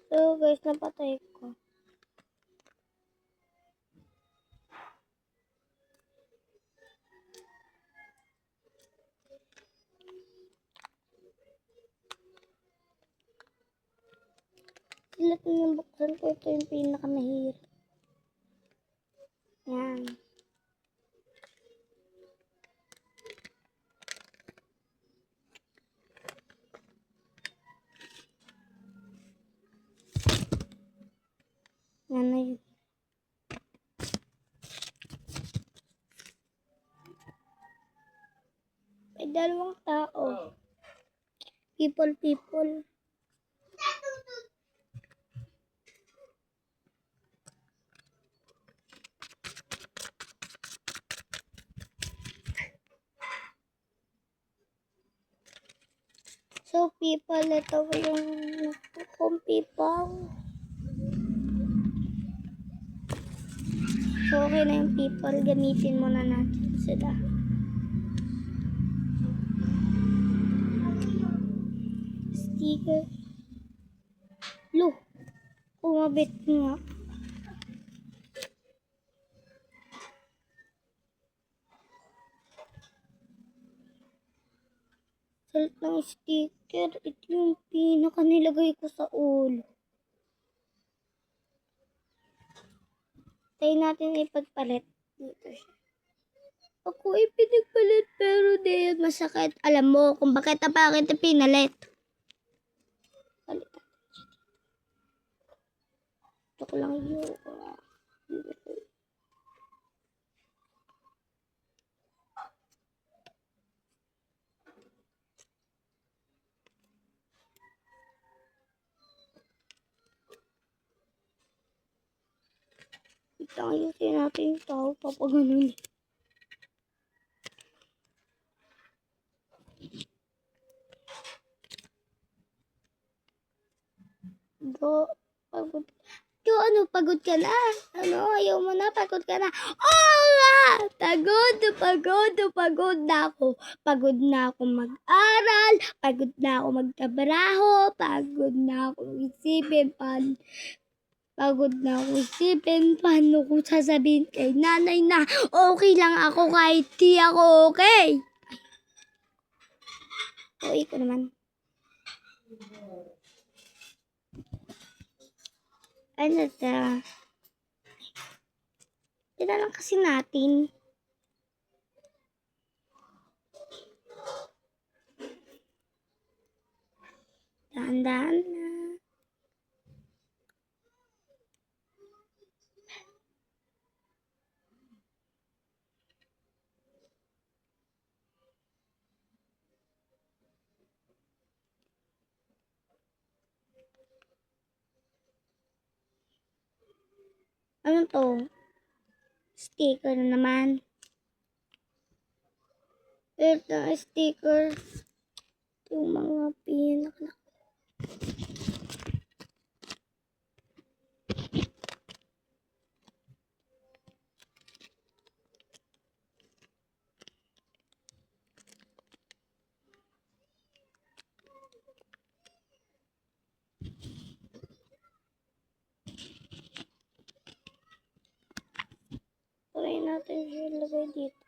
So guys, napatay ko. Lahat na nabuksan ko, ito yung pinakamahirap. Yan. Yan na yun. May dalawang tao. People. So people, ito yung kung people. So okay na yung people, gamitin muna natin sila. Sticker. Lo, kumabit nga. Salit ng sticker, ito yung pinaka nilagay ko sa all. Tayo natin ipagpalit. Dito siya. Ako ipinagpalit pero di yun masakit. Alam mo kung bakit na bakit pinalit. Palit natin siya. Ito ko lang yung... Ayusin natin yung tao papaganon. Do, pagod. Do, ano, pagod ka na? Ano, ayaw mo na, pagod ka na? Oo nga! Pagod na ako. Pagod na ako mag-aral, pagod na ako magtrabaho, pagod na ako isipin paano ko sasabihin kay nanay na okay lang ako kahit di ako okay. Okay ko naman. Ano ta? Tira lang kasi natin. Dahan-dahan na. Ano to? Sticker na naman. Ito, sticker. Yung mga pinaka. Try natin siya ilagay dito.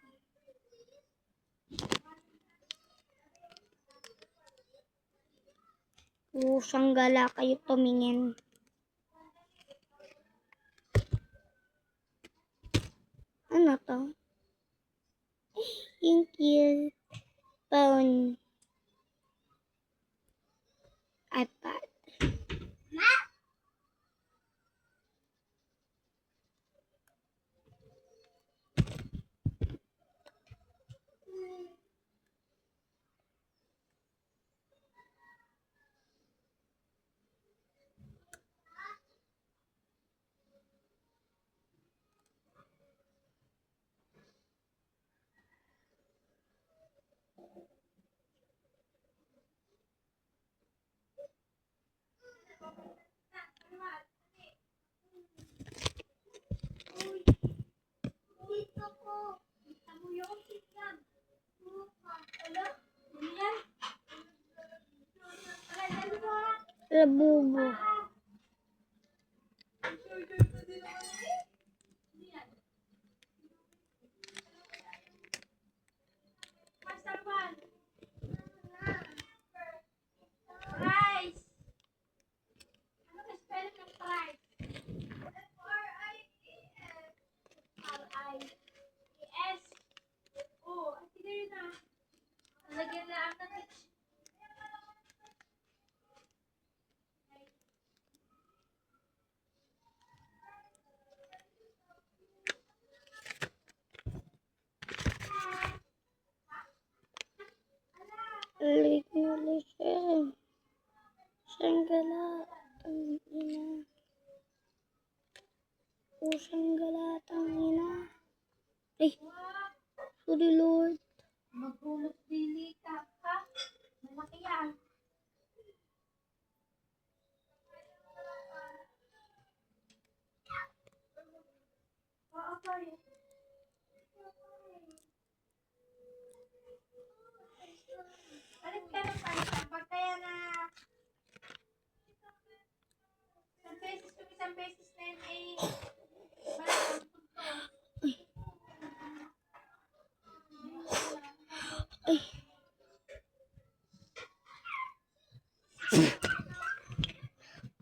Pusang gala kayo tumingin. Ano to? Thank you. Phone. iPad. Labubo. Sanggala, tangina. Pusang galatang ina. Ay, sorry Lord. Magulot dili ka pa. Malaki yan. Oo, sorry. Balik ka na tayo. Pag kaya na isang beses na yun ay malamang Ay.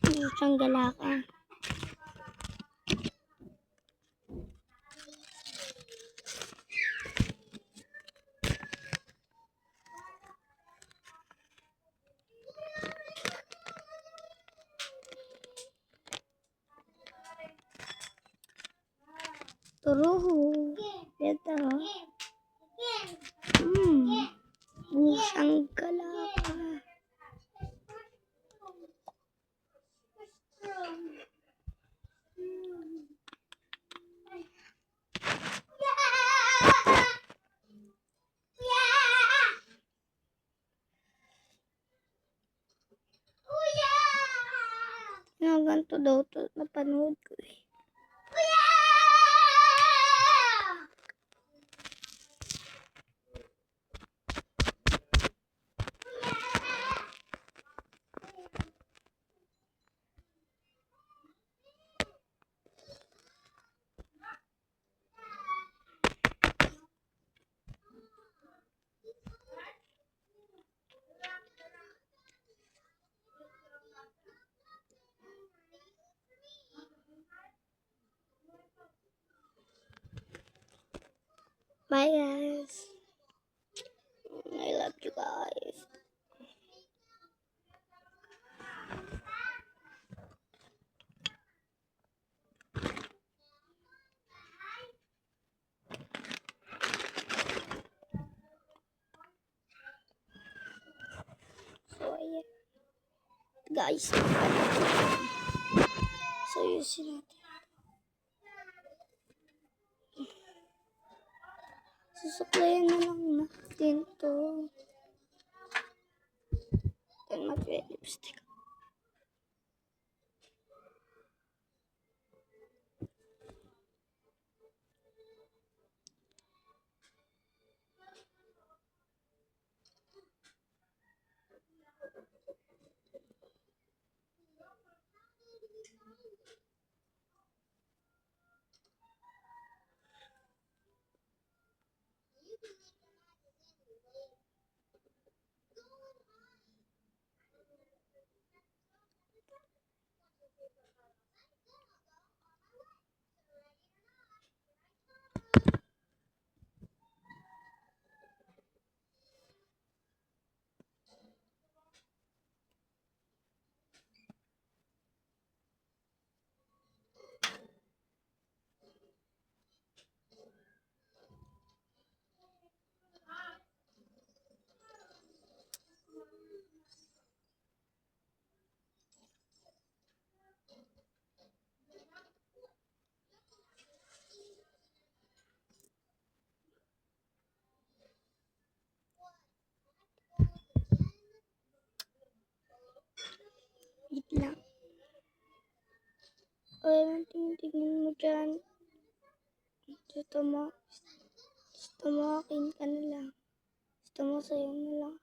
Pusang gala ka. Turuho. Ito. Pusang gala ka. Ganito daw to napanood ko eh. Bye guys. I love you guys. So ayan. Guys. So ayusin natin. Susuklayan na lang natin to. Then mag-lipstick. Wait lang. Ay, tingin mo dyan. Gusto mo akin ka na lang. Gusto mo sa'yo na lang.